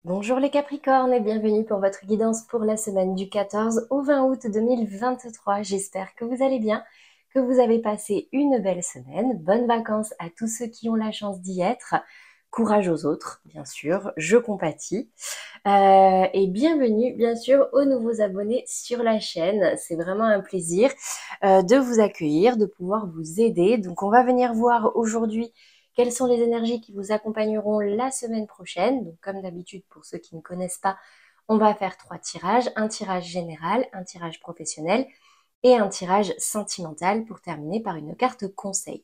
Bonjour les Capricornes et bienvenue pour votre guidance pour la semaine du 14 au 20 août 2023. J'espère que vous allez bien, que vous avez passé une belle semaine. Bonnes vacances à tous ceux qui ont la chance d'y être. Courage aux autres, bien sûr, je compatis. Et bienvenue, bien sûr, aux nouveaux abonnés sur la chaîne. C'est vraiment un plaisir de vous accueillir, de pouvoir vous aider. Donc, on va venir voir aujourd'hui quelles sont les énergies qui vous accompagneront la semaine prochaine. Donc, comme d'habitude, pour ceux qui ne connaissent pas, on va faire 3 tirages. Un tirage général, un tirage professionnel et un tirage sentimental pour terminer par une carte conseil.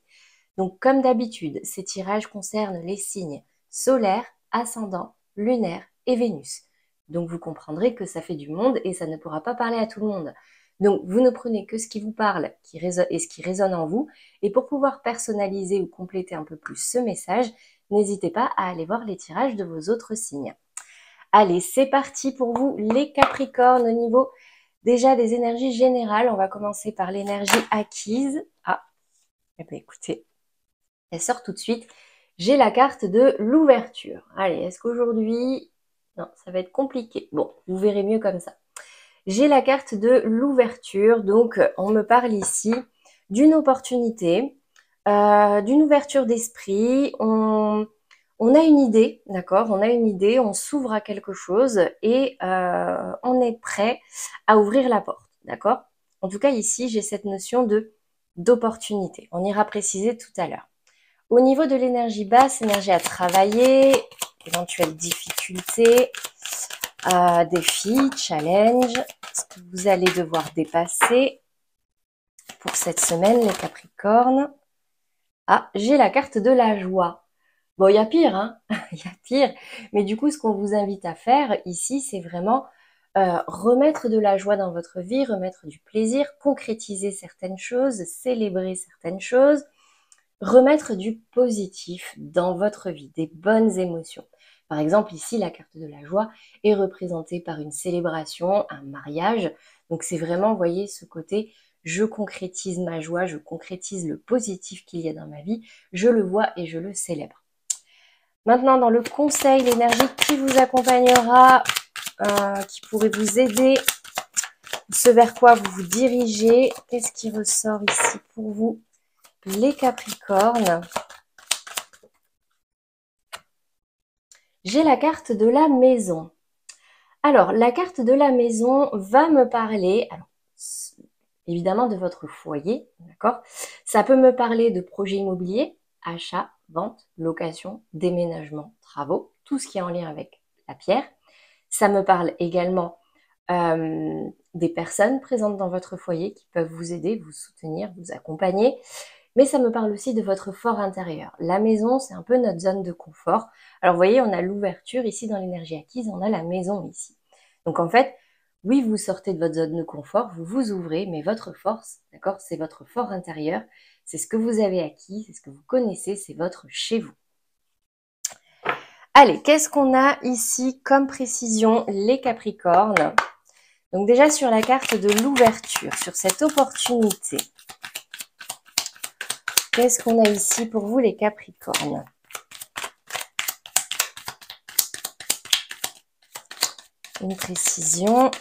Donc, comme d'habitude, ces tirages concernent les signes solaires, ascendants, lunaires et Vénus. Donc, vous comprendrez que ça fait du monde et ça ne pourra pas parler à tout le monde. Donc, vous ne prenez que ce qui vous parle et ce qui résonne en vous. Et pour pouvoir personnaliser ou compléter un peu plus ce message, n'hésitez pas à aller voir les tirages de vos autres signes. Allez, c'est parti pour vous, les Capricornes, au niveau déjà des énergies générales. On va commencer par l'énergie acquise. Ah, eh bien écoutez, elle sort tout de suite. J'ai la carte de l'ouverture. Allez, est-ce qu'aujourd'hui... Non, ça va être compliqué. Bon, vous verrez mieux comme ça. J'ai la carte de l'ouverture. Donc, on me parle ici d'une opportunité, d'une ouverture d'esprit. On a une idée, d'accord? On a une idée, on s'ouvre à quelque chose et on est prêt à ouvrir la porte, d'accord? En tout cas, ici, j'ai cette notion d'opportunité. On ira préciser tout à l'heure. Au niveau de l'énergie basse, énergie à travailler, éventuelles difficultés, défis, challenges, ce que vous allez devoir dépasser pour cette semaine, les Capricornes. Ah, j'ai la carte de la joie. Bon, il y a pire, hein. Il y a pire. Mais du coup, ce qu'on vous invite à faire ici, c'est vraiment remettre de la joie dans votre vie, remettre du plaisir, concrétiser certaines choses, célébrer certaines choses, remettre du positif dans votre vie, des bonnes émotions. Par exemple, ici, la carte de la joie est représentée par une célébration, un mariage. Donc, c'est vraiment, vous voyez, ce côté, je concrétise ma joie, je concrétise le positif qu'il y a dans ma vie, je le vois et je le célèbre. Maintenant, dans le conseil, l'énergie qui vous accompagnera, qui pourrait vous aider, ce vers quoi vous vous dirigez, qu'est-ce qui ressort ici pour vous, les Capricornes? J'ai la carte de la maison. Alors, la carte de la maison va me parler, alors, évidemment, de votre foyer, d'accord? Ça peut me parler de projets immobiliers, achat, vente, location, déménagement, travaux, tout ce qui est en lien avec la pierre. Ça me parle également des personnes présentes dans votre foyer qui peuvent vous aider, vous soutenir, vous accompagner. Mais ça me parle aussi de votre fort intérieur. La maison, c'est un peu notre zone de confort. Alors, vous voyez, on a l'ouverture ici dans l'énergie acquise, on a la maison ici. Donc, en fait, oui, vous sortez de votre zone de confort, vous vous ouvrez, mais votre force, d'accord, c'est votre fort intérieur, c'est ce que vous avez acquis, c'est ce que vous connaissez, c'est votre chez vous. Allez, qu'est-ce qu'on a ici comme précision, les Capricornes? Donc déjà sur la carte de l'ouverture, sur cette opportunité, qu'est-ce qu'on a ici pour vous, les Capricornes? Une précision.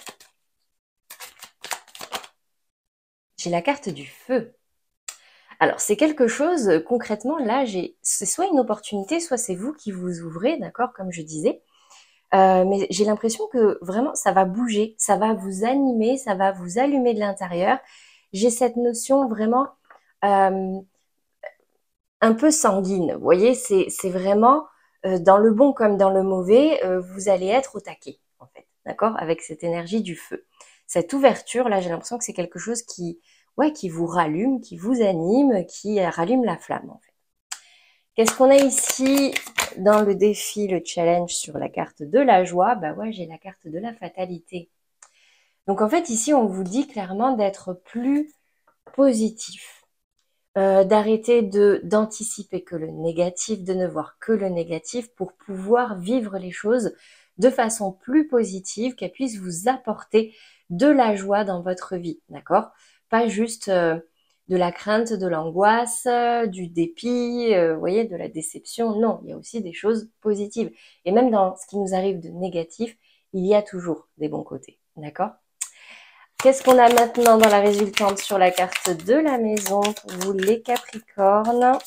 J'ai la carte du feu. Alors, c'est quelque chose, concrètement, là, c'est soit une opportunité, soit c'est vous qui vous ouvrez, d'accord, comme je disais. Mais j'ai l'impression que vraiment, ça va bouger, ça va vous animer, ça va vous allumer de l'intérieur. J'ai cette notion vraiment un peu sanguine. Vous voyez, c'est vraiment, dans le bon comme dans le mauvais, vous allez être au taquet, en fait, d'accord, avec cette énergie du feu. Cette ouverture, là, j'ai l'impression que c'est quelque chose qui vous rallume, qui vous anime, qui rallume la flamme, en fait. Qu'est-ce qu'on a ici dans le défi, le challenge sur la carte de la joie? Bah ouais, j'ai la carte de la fatalité. Donc en fait, ici, on vous dit clairement d'être plus positif, d'arrêter d'anticiper que le négatif, de ne voir que le négatif pour pouvoir vivre les choses de façon plus positive, qu'elles puissent vous apporter de la joie dans votre vie, d'accord? Pas juste de la crainte, de l'angoisse, du dépit, vous voyez, de la déception. Non, il y a aussi des choses positives. Et même dans ce qui nous arrive de négatif, il y a toujours des bons côtés. D'accord? Qu'est-ce qu'on a maintenant dans la résultante sur la carte de la maison pour vous les Capricornes?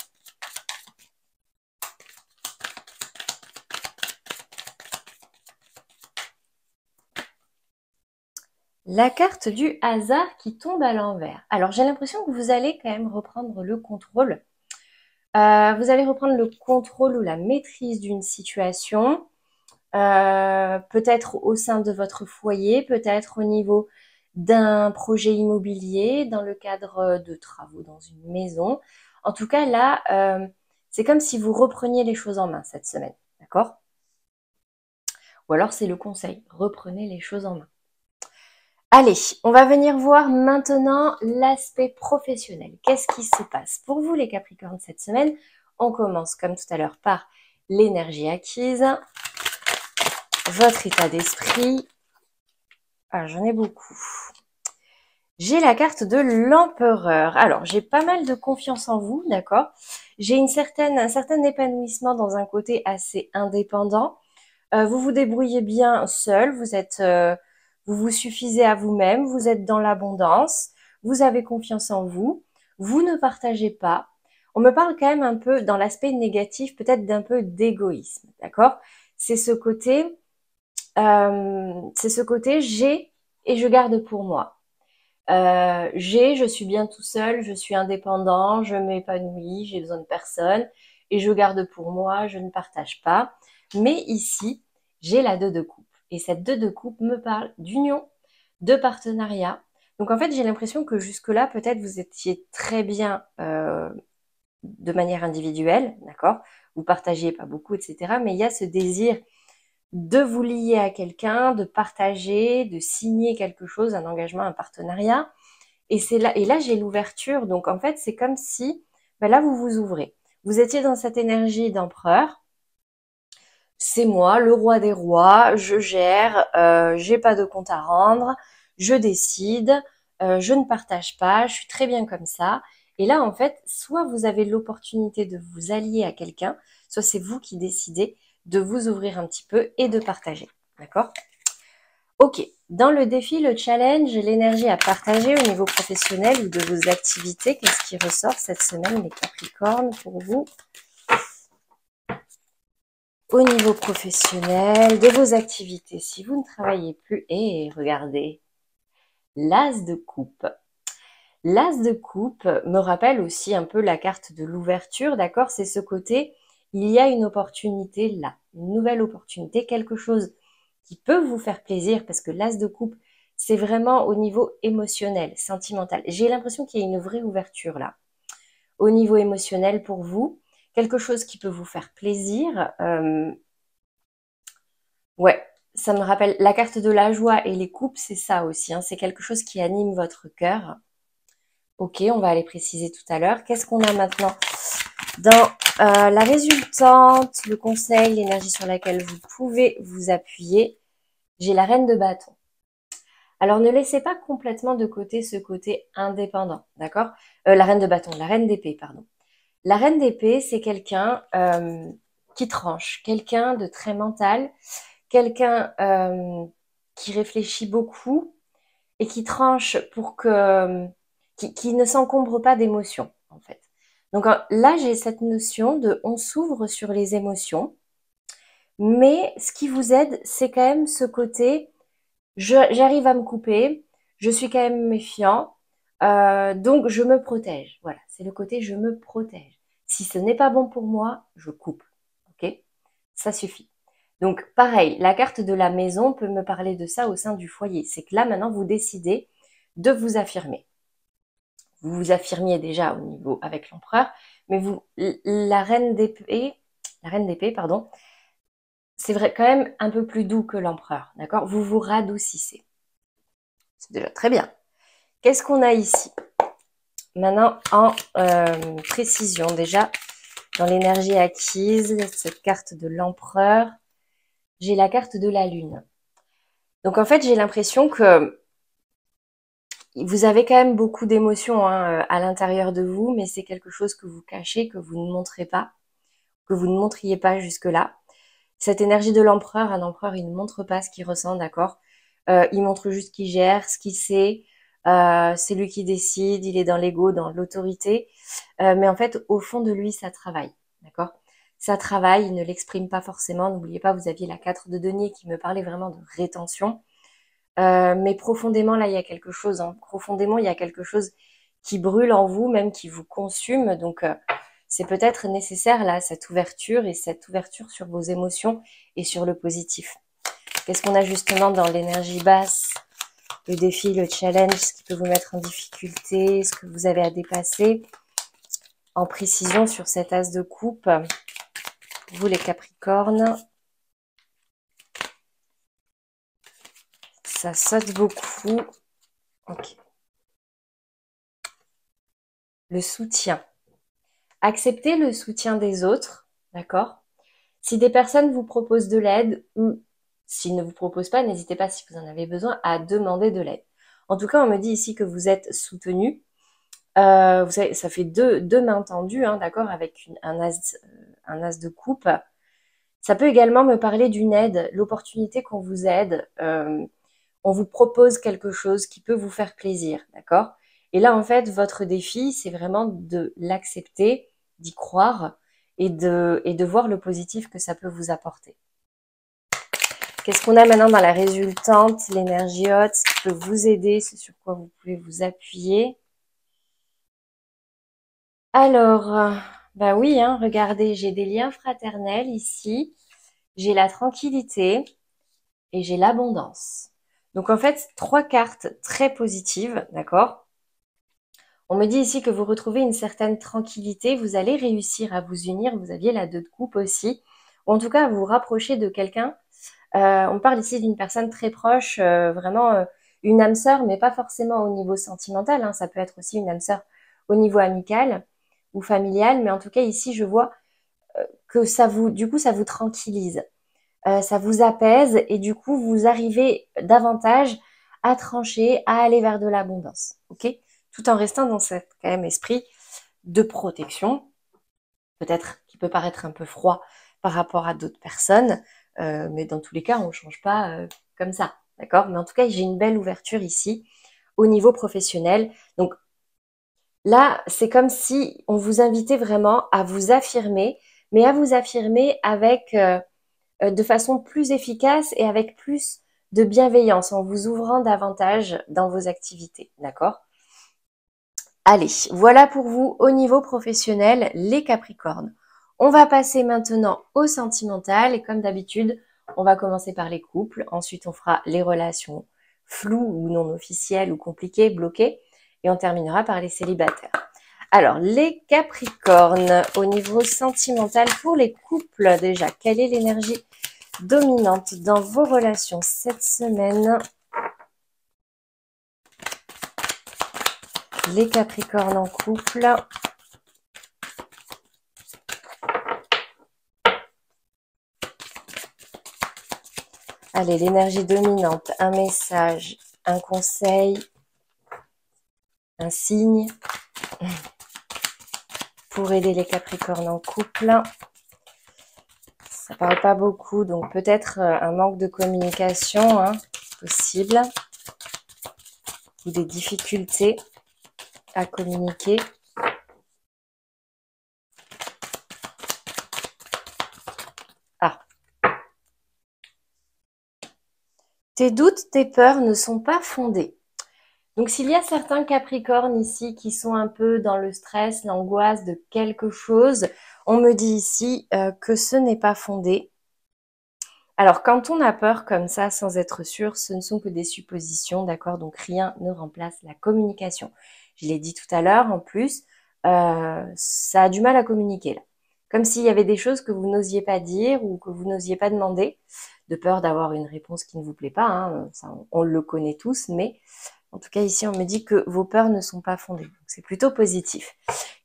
La carte du hasard qui tombe à l'envers. Alors, j'ai l'impression que vous allez quand même reprendre le contrôle. Vous allez reprendre le contrôle ou la maîtrise d'une situation, peut-être au sein de votre foyer, peut-être au niveau d'un projet immobilier, dans le cadre de travaux dans une maison. En tout cas, là, c'est comme si vous repreniez les choses en main cette semaine, d'accord? Ou alors c'est le conseil, reprenez les choses en main. Allez, on va venir voir maintenant l'aspect professionnel. Qu'est-ce qui se passe pour vous les Capricornes cette semaine? On commence comme tout à l'heure par l'énergie acquise, votre état d'esprit. Ah, j'en ai beaucoup. J'ai la carte de l'empereur. Alors, j'ai pas mal de confiance en vous, d'accord? J'ai un certain épanouissement dans un côté assez indépendant. Vous vous débrouillez bien seul, vous vous suffisez à vous-même, vous êtes dans l'abondance, vous avez confiance en vous, vous ne partagez pas. On me parle quand même un peu dans l'aspect négatif, peut-être d'un peu d'égoïsme, d'accord? C'est ce côté j'ai et je garde pour moi. Je suis bien tout seul, je suis indépendant, je m'épanouis, j'ai besoin de personne et je garde pour moi, je ne partage pas. Mais ici, j'ai la 2 de coupe. Et cette 2 de coupe me parle d'union, de partenariat. Donc en fait, j'ai l'impression que jusque-là, peut-être vous étiez très bien de manière individuelle, d'accord? Vous partagiez pas beaucoup, etc. Mais il y a ce désir de vous lier à quelqu'un, de partager, de signer quelque chose, un engagement, un partenariat. Et là, j'ai l'ouverture. Donc, en fait, c'est comme si, ben là, vous vous ouvrez. Vous étiez dans cette énergie d'empereur. C'est moi, le roi des rois. Je gère. J'ai pas de compte à rendre. Je décide. Je ne partage pas. Je suis très bien comme ça. Et là, en fait, soit vous avez l'opportunité de vous allier à quelqu'un, soit c'est vous qui décidez de vous ouvrir un petit peu et de partager. D'accord? Ok, dans le défi, le challenge, l'énergie à partager au niveau professionnel ou de vos activités, qu'est-ce qui ressort cette semaine, les Capricornes, pour vous? Au niveau professionnel, de vos activités, si vous ne travaillez plus, et regardez, l'as de coupe. L'as de coupe me rappelle aussi un peu la carte de l'ouverture, d'accord? C'est ce côté, il y a une opportunité là, une nouvelle opportunité, quelque chose qui peut vous faire plaisir parce que l'as de coupe, c'est vraiment au niveau émotionnel, sentimental. J'ai l'impression qu'il y a une vraie ouverture là. Au niveau émotionnel pour vous, quelque chose qui peut vous faire plaisir. Ouais, ça me rappelle la carte de la joie et les coupes, c'est ça aussi, hein. C'est quelque chose qui anime votre cœur. Ok, on va aller préciser tout à l'heure. Qu'est-ce qu'on a maintenant dans la résultante, le conseil, l'énergie sur laquelle vous pouvez vous appuyer? J'ai la reine de bâton. Alors ne laissez pas complètement de côté ce côté indépendant, d'accord? La reine de bâton, la reine d'épée, pardon. La reine d'épée, c'est quelqu'un qui tranche, quelqu'un de très mental, quelqu'un qui réfléchit beaucoup et qui tranche pour qui ne s'encombre pas d'émotions, en fait. Donc là, j'ai cette notion de on s'ouvre sur les émotions, mais ce qui vous aide, c'est quand même ce côté j'arrive à me couper, je suis quand même méfiant, donc je me protège. Voilà, c'est le côté je me protège. Si ce n'est pas bon pour moi, je coupe. Ok? Ça suffit. Donc pareil, la carte de la maison peut me parler de ça au sein du foyer. C'est que là maintenant vous décidez de vous affirmer. Vous vous affirmiez déjà au niveau avec l'empereur, mais la reine d'épée, pardon, c'est vrai quand même un peu plus doux que l'empereur, d'accord? Vous vous radoucissez. C'est déjà très bien. Qu'est-ce qu'on a ici? Maintenant, en précision, déjà, dans l'énergie acquise, cette carte de l'empereur, j'ai la carte de la lune. Donc, en fait, j'ai l'impression que vous avez quand même beaucoup d'émotions hein, à l'intérieur de vous, mais c'est quelque chose que vous cachez, que vous ne montrez pas, que vous ne montriez pas jusque-là. Cette énergie de l'empereur, un empereur, il ne montre pas ce qu'il ressent, d'accord? Il montre juste qu'il gère, ce qu'il sait. C'est lui qui décide, il est dans l'ego, dans l'autorité. Mais en fait, au fond de lui, ça travaille, d'accord? Ça travaille, il ne l'exprime pas forcément. N'oubliez pas, vous aviez la 4 de denier qui me parlait vraiment de rétention. Mais profondément, là, il y a quelque chose. Hein. Profondément, il y a quelque chose qui brûle en vous, même qui vous consume. Donc, c'est peut-être nécessaire, là, cette ouverture et cette ouverture sur vos émotions et sur le positif. Qu'est-ce qu'on a justement dans l'énergie basse, le défi, le challenge, ce qui peut vous mettre en difficulté, ce que vous avez à dépasser en précision sur cet as de coupe. Pour vous, les Capricornes, ça saute beaucoup. Ok. Le soutien. Acceptez le soutien des autres, d'accord? Si des personnes vous proposent de l'aide ou s'ils ne vous proposent pas, n'hésitez pas si vous en avez besoin à demander de l'aide. En tout cas, on me dit ici que vous êtes soutenu. Vous savez, ça fait deux mains tendues, hein, d'accord, avec un as de coupe. Ça peut également me parler d'une aide, l'opportunité qu'on vous aide. On vous propose quelque chose qui peut vous faire plaisir, d'accord? Et là, en fait, votre défi, c'est vraiment de l'accepter, d'y croire et de voir le positif que ça peut vous apporter. Qu'est-ce qu'on a maintenant dans la résultante, l'énergie haute, ce qui peut vous aider, ce sur quoi vous pouvez vous appuyer. Alors, bah oui, hein, regardez, j'ai des liens fraternels ici, j'ai la tranquillité et j'ai l'abondance. Donc en fait, 3 cartes très positives, d'accord? On me dit ici que vous retrouvez une certaine tranquillité, vous allez réussir à vous unir, vous aviez la 2 de coupe aussi, ou en tout cas à vous rapprocher de quelqu'un. On parle ici d'une personne très proche, vraiment une âme sœur, mais pas forcément au niveau sentimental, hein, ça peut être aussi une âme sœur au niveau amical ou familial, mais en tout cas ici je vois que du coup ça vous tranquillise, ça vous apaise et du coup vous arrivez davantage à trancher, à aller vers de l'abondance, ok? Tout en restant dans cet quand même esprit de protection, peut-être qui peut paraître un peu froid par rapport à d'autres personnes, mais dans tous les cas, on ne change pas comme ça, d'accord? Mais en tout cas, j'ai une belle ouverture ici au niveau professionnel. Donc là, c'est comme si on vous invitait vraiment à vous affirmer, mais à vous affirmer avec de façon plus efficace et avec plus de bienveillance, en vous ouvrant davantage dans vos activités, d'accord? Allez, voilà pour vous au niveau professionnel, les Capricornes. On va passer maintenant au sentimental et comme d'habitude, on va commencer par les couples. Ensuite, on fera les relations floues ou non officielles ou compliquées, bloquées. Et on terminera par les célibataires. Alors, les Capricornes, au niveau sentimental, pour les couples déjà, quelle est l'énergie dominante dans vos relations cette semaine? Les Capricornes en couple. Allez, l'énergie dominante, un message, un conseil, un signe pour aider les Capricornes en couple. Ça parle pas beaucoup, donc peut-être un manque de communication, hein, possible, ou des difficultés à communiquer. Ah. Tes doutes, tes peurs ne sont pas fondés. Donc s'il y a certains Capricornes ici qui sont un peu dans le stress, l'angoisse de quelque chose, on me dit ici que ce n'est pas fondé. Alors quand on a peur comme ça sans être sûr, ce ne sont que des suppositions, d'accord? Donc rien ne remplace la communication. Je l'ai dit tout à l'heure, en plus, ça a du mal à communiquer là. Comme s'il y avait des choses que vous n'osiez pas dire ou que vous n'osiez pas demander, de peur d'avoir une réponse qui ne vous plaît pas, hein, ça, on le connaît tous, mais en tout cas, ici, on me dit que vos peurs ne sont pas fondées. C'est plutôt positif.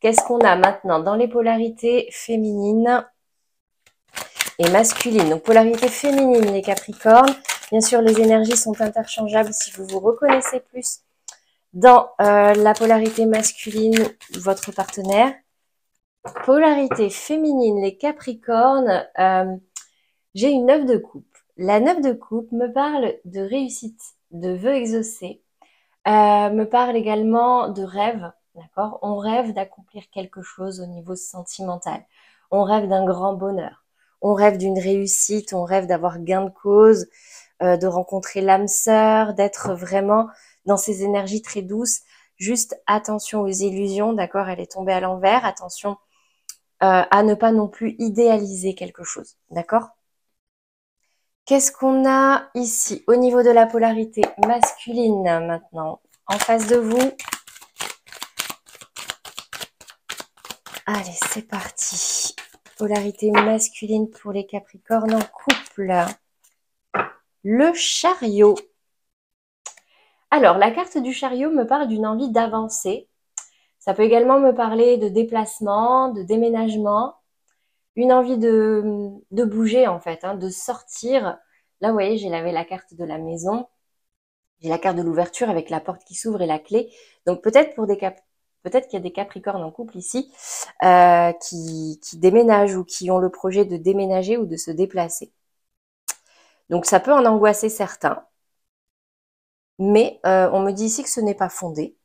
Qu'est-ce qu'on a maintenant dans les polarités féminines et masculines? Donc, polarité féminine, les Capricornes. Bien sûr, les énergies sont interchangeables si vous vous reconnaissez plus Dans la polarité masculine, votre partenaire. Polarité féminine, les Capricornes, j'ai une 9 de coupe. La 9 de coupe me parle de réussite, de vœux exaucés, me parle également de rêve, d'accord? On rêve d'accomplir quelque chose au niveau sentimental. On rêve d'un grand bonheur. On rêve d'une réussite, on rêve d'avoir gain de cause, de rencontrer l'âme sœur, d'être vraiment dans ces énergies très douces. Juste attention aux illusions, d'accord? Elle est tombée à l'envers. Attention à ne pas non plus idéaliser quelque chose, d'accord? Qu'est-ce qu'on a ici au niveau de la polarité masculine maintenant? En face de vous. Allez, c'est parti. Polarité masculine pour les Capricornes en couple. Le chariot. Alors, la carte du chariot me parle d'une envie d'avancer. Ça peut également me parler de déplacement, de déménagement, une envie de bouger en fait, hein, de sortir. Là, vous voyez, j'ai la carte de la maison. J'ai la carte de l'ouverture avec la porte qui s'ouvre et la clé. Donc peut-être peut-être qu'il y a des Capricornes en couple ici qui déménagent ou qui ont le projet de déménager ou de se déplacer. Donc ça peut en angoisser certains, mais on me dit ici que ce n'est pas fondé.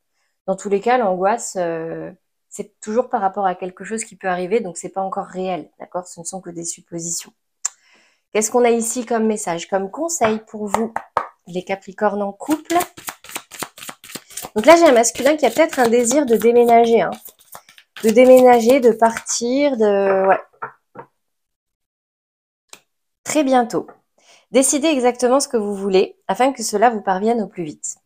Dans tous les cas, l'angoisse, c'est toujours par rapport à quelque chose qui peut arriver, donc c'est pas encore réel, d'accord? Ce ne sont que des suppositions. Qu'est-ce qu'on a ici comme message, comme conseil pour vous, les Capricornes en couple? Donc là, j'ai un masculin qui a peut-être un désir de déménager, hein. De déménager, de partir, ouais. Très bientôt. Décidez exactement ce que vous voulez afin que cela vous parvienne au plus vite.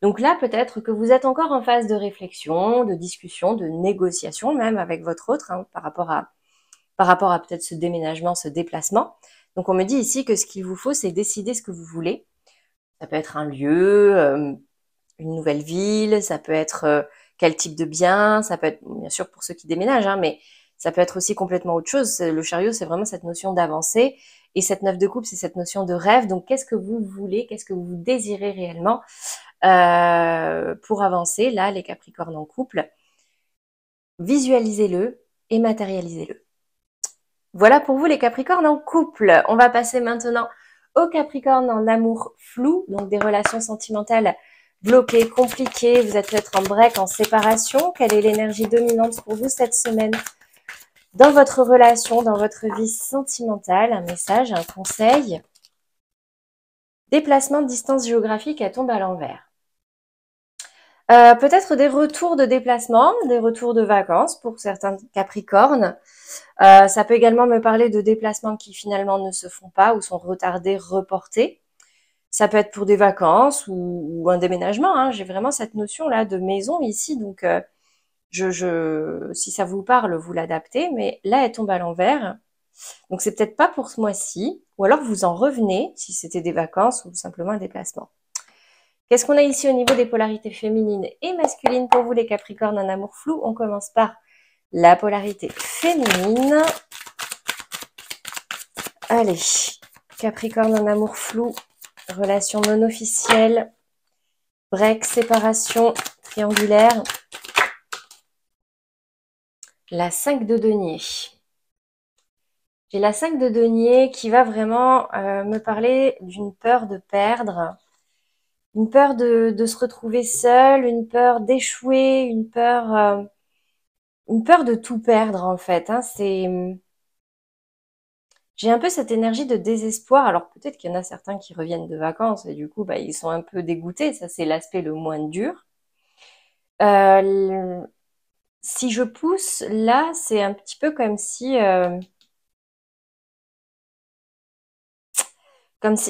Donc là, peut-être que vous êtes encore en phase de réflexion, de discussion, de négociation même avec votre autre, hein, par rapport à peut-être ce déménagement, ce déplacement. Donc on me dit ici que ce qu'il vous faut, c'est décider ce que vous voulez. Ça peut être un lieu, une nouvelle ville, ça peut être quel type de bien, ça peut être bien sûr pour ceux qui déménagent, hein, mais ça peut être aussi complètement autre chose. Le chariot, c'est vraiment cette notion d'avancer. Et cette 9 de coupe, c'est cette notion de rêve. Donc, qu'est-ce que vous voulez, qu'est-ce que vous désirez réellement pour avancer? Là, les Capricornes en couple, visualisez-le et matérialisez-le. Voilà pour vous les Capricornes en couple. On va passer maintenant aux Capricornes en amour flou, donc des relations sentimentales bloquées, compliquées. Vous êtes peut-être en break, en séparation. Quelle est l'énergie dominante pour vous cette semaine dans votre relation, dans votre vie sentimentale? Un message, un conseil. Déplacement de distance géographique, elle tombe à l'envers. Peut-être des retours de déplacement, des retours de vacances pour certains Capricornes. Ça peut également me parler de déplacements qui finalement ne se font pas ou sont retardés, reportés. Ça peut être pour des vacances ou un déménagement, hein. J'ai vraiment cette notion-là de maison ici, donc si ça vous parle, vous l'adaptez, mais là, elle tombe à l'envers. Donc c'est peut-être pas pour ce mois-ci, ou alors vous en revenez si c'était des vacances ou simplement un déplacement. Qu'est-ce qu'on a ici au niveau des polarités féminines et masculines pour vous les Capricornes en amour flou? On commence par la polarité féminine. Allez, Capricorne en amour flou, relation non officielle, break, séparation, triangulaire. La 5 de denier. J'ai la 5 de denier qui va vraiment me parler d'une peur de perdre, une peur de se retrouver seule, une peur d'échouer, une peur de tout perdre en fait, hein. J'ai un peu cette énergie de désespoir. Alors peut-être qu'il y en a certains qui reviennent de vacances et du coup bah, ils sont un peu dégoûtés. Ça c'est l'aspect le moins dur. Si je pousse, là c'est un petit peu comme si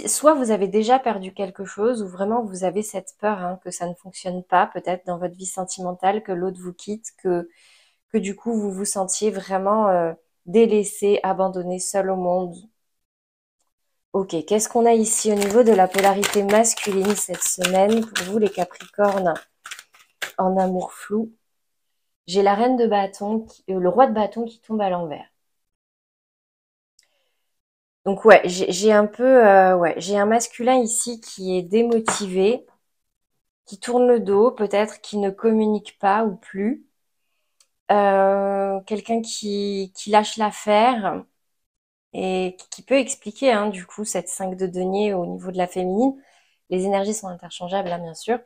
soit vous avez déjà perdu quelque chose ou vraiment vous avez cette peur, hein, que ça ne fonctionne pas peut-être dans votre vie sentimentale, que l'autre vous quitte, que du coup vous vous sentiez vraiment délaissé, abandonné, seul au monde. Ok, qu'est-ce qu'on a ici au niveau de la polarité masculine cette semaine pour vous les Capricornes en amour flou? J'ai la reine de bâton, le roi de bâton qui tombe à l'envers. Donc ouais, j'ai un peu, ouais, j'ai un masculin ici qui est démotivé. qui tourne le dos, peut-être qui ne communique pas ou plus. Quelqu'un qui lâche l'affaire et qui peut expliquer, hein, du coup, cette 5 de denier au niveau de la féminine. Les énergies sont interchangeables, là, bien sûr.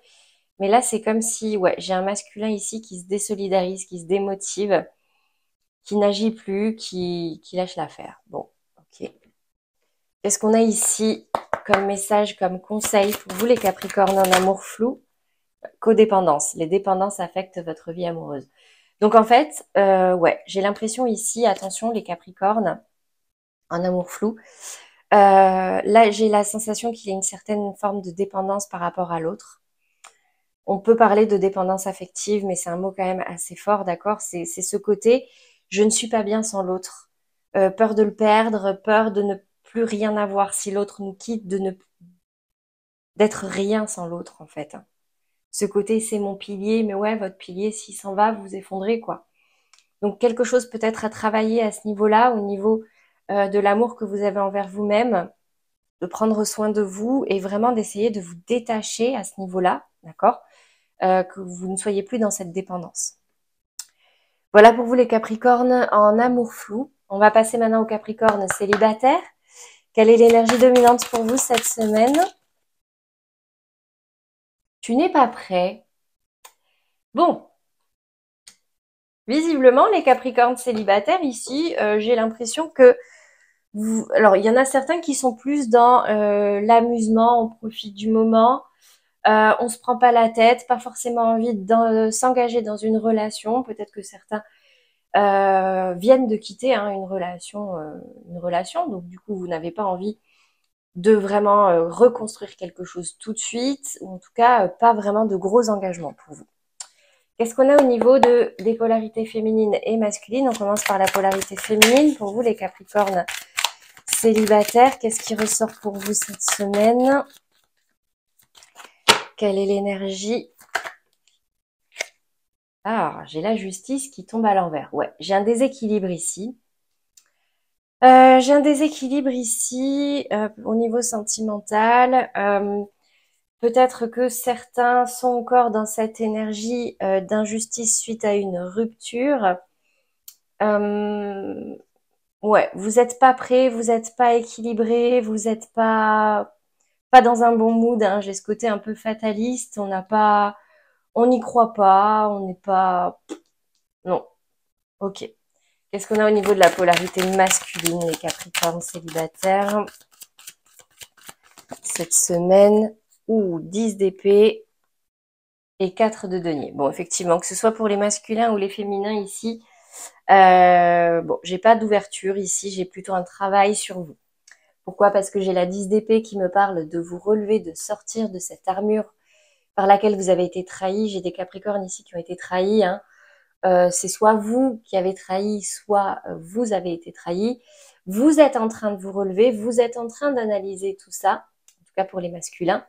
Mais là, c'est comme si, ouais, j'ai un masculin ici qui se désolidarise, qui se démotive, qui n'agit plus, qui lâche l'affaire. Bon, ok. Qu'est-ce qu'on a ici comme message, comme conseil pour vous, les Capricornes en amour flou? Codépendance. Les dépendances affectent votre vie amoureuse. Donc en fait, ouais, j'ai l'impression ici, attention les Capricornes, en amour flou, là j'ai la sensation qu'il y a une certaine forme de dépendance par rapport à l'autre. On peut parler de dépendance affective, mais c'est un mot quand même assez fort, d'accord? C'est ce côté, je ne suis pas bien sans l'autre. Peur de le perdre, peur de ne plus rien avoir si l'autre nous quitte, d'être rien sans l'autre en fait. Ce côté, c'est mon pilier, mais ouais, votre pilier, s'il s'en va, vous vous effondrez, quoi. Donc quelque chose peut-être à travailler à ce niveau-là, au niveau de l'amour que vous avez envers vous-même, de prendre soin de vous et vraiment d'essayer de vous détacher à ce niveau-là, d'accord? Que vous ne soyez plus dans cette dépendance. Voilà pour vous les Capricornes en amour flou. On va passer maintenant aux Capricornes célibataires. Quelle est l'énergie dominante pour vous cette semaine? Tu n'es pas prêt. Bon, visiblement, les Capricornes célibataires ici, j'ai l'impression que alors, il y en a certains qui sont plus dans l'amusement, on profite du moment, on se prend pas la tête, pas forcément envie de s'engager dans une relation. Peut-être que certains viennent de quitter hein, une relation, donc du coup, vous n'avez pas envie de vraiment reconstruire quelque chose tout de suite, ou en tout cas, pas vraiment de gros engagements pour vous. Qu'est-ce qu'on a au niveau des polarités féminines et masculines? On commence par la polarité féminine. Pour vous, les Capricornes célibataires, qu'est-ce qui ressort pour vous cette semaine? Quelle est l'énergie? Ah, j'ai la justice qui tombe à l'envers. Ouais, j'ai un déséquilibre ici. J'ai un déséquilibre ici au niveau sentimental. Peut-être que certains sont encore dans cette énergie d'injustice suite à une rupture. Ouais, vous n'êtes pas prêt, vous n'êtes pas équilibré, vous n'êtes pas dans un bon mood. Hein. J'ai ce côté un peu fataliste. On n'y croit pas, on n'est pas. Non. Ok. Qu'est-ce qu'on a au niveau de la polarité masculine, les Capricornes célibataires cette semaine? Ouh, 10 d'épée et 4 de denier. Bon, effectivement, que ce soit pour les masculins ou les féminins ici, bon, j'ai pas d'ouverture ici, j'ai plutôt un travail sur vous. Pourquoi? Parce que j'ai la 10 d'épée qui me parle de vous relever, de sortir de cette armure par laquelle vous avez été trahi. J'ai des Capricornes ici qui ont été trahis. Hein. C'est soit vous qui avez trahi, soit vous avez été trahi. Vous êtes en train de vous relever, vous êtes en train d'analyser tout ça, en tout cas pour les masculins.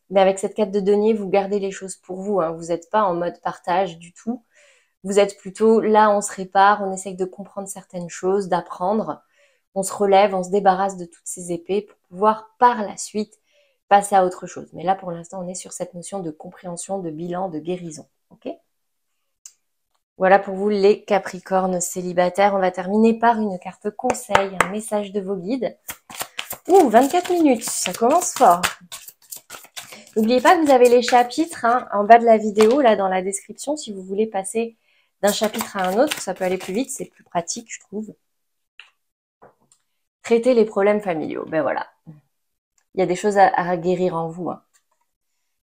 Mais avec cette 4 de denier, vous gardez les choses pour vous. Hein. Vous n'êtes pas en mode partage du tout. Vous êtes plutôt là, on se répare, on essaye de comprendre certaines choses, d'apprendre. On se relève, on se débarrasse de toutes ces épées pour pouvoir par la suite passer à autre chose. Mais là, pour l'instant, on est sur cette notion de compréhension, de bilan, de guérison. Ok ? Voilà pour vous les Capricornes célibataires. On va terminer par une carte conseil, un message de vos guides. Ouh, 24 minutes, ça commence fort. N'oubliez pas que vous avez les chapitres hein, en bas de la vidéo, là dans la description, si vous voulez passer d'un chapitre à un autre. Ça peut aller plus vite, c'est plus pratique, je trouve. Traiter les problèmes familiaux. Ben voilà. Il y a des choses à guérir en vous. Hein.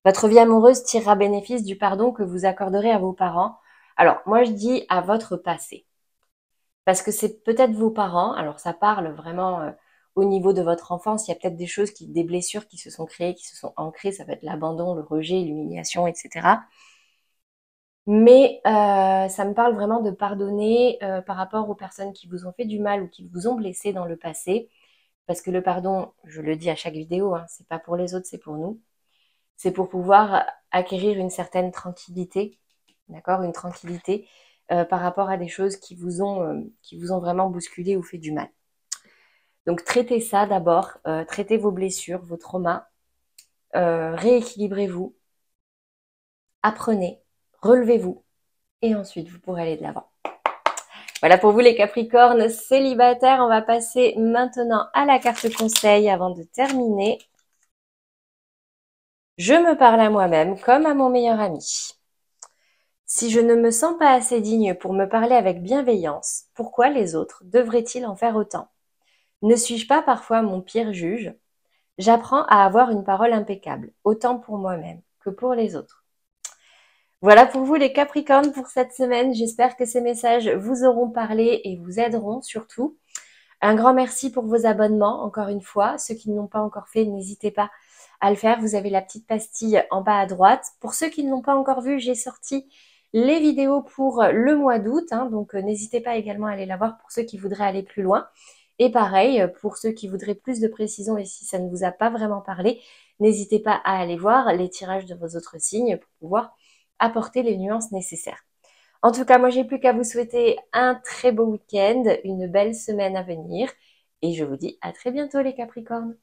Votre vie amoureuse tirera bénéfice du pardon que vous accorderez à vos parents. Alors, moi, je dis à votre passé. Parce que c'est peut-être vos parents. Alors, ça parle vraiment au niveau de votre enfance. Il y a peut-être des blessures qui se sont créées, qui se sont ancrées. Ça peut être l'abandon, le rejet, l'humiliation, etc. Mais ça me parle vraiment de pardonner par rapport aux personnes qui vous ont fait du mal ou qui vous ont blessé dans le passé. Parce que le pardon, je le dis à chaque vidéo, hein, c'est pas pour les autres, c'est pour nous. C'est pour pouvoir acquérir une certaine tranquillité, d'accord, une tranquillité par rapport à des choses qui vous ont vraiment bousculé ou fait du mal. Donc traitez ça d'abord, traitez vos blessures, vos traumas, rééquilibrez-vous apprenez, relevez-vous et ensuite vous pourrez aller de l'avant. Voilà pour vous les Capricornes célibataires. On va passer maintenant à la carte conseil avant de terminer. Je me parle à moi-même comme à mon meilleur ami. Si je ne me sens pas assez digne pour me parler avec bienveillance, pourquoi les autres devraient-ils en faire autant? Ne suis-je pas parfois mon pire juge? J'apprends à avoir une parole impeccable, autant pour moi-même que pour les autres. Voilà pour vous les Capricornes pour cette semaine. J'espère que ces messages vous auront parlé et vous aideront surtout. Un grand merci pour vos abonnements, encore une fois. Ceux qui ne l'ont pas encore fait, n'hésitez pas à le faire. Vous avez la petite pastille en bas à droite. Pour ceux qui ne l'ont pas encore vu, j'ai sorti les vidéos pour le mois d'août. Donc n'hésitez pas également à aller la voir pour ceux qui voudraient aller plus loin. Et pareil, pour ceux qui voudraient plus de précision et si ça ne vous a pas vraiment parlé, n'hésitez pas à aller voir les tirages de vos autres signes pour pouvoir apporter les nuances nécessaires. En tout cas, moi, j'ai plus qu'à vous souhaiter un très beau week-end, une belle semaine à venir et je vous dis à très bientôt les Capricornes.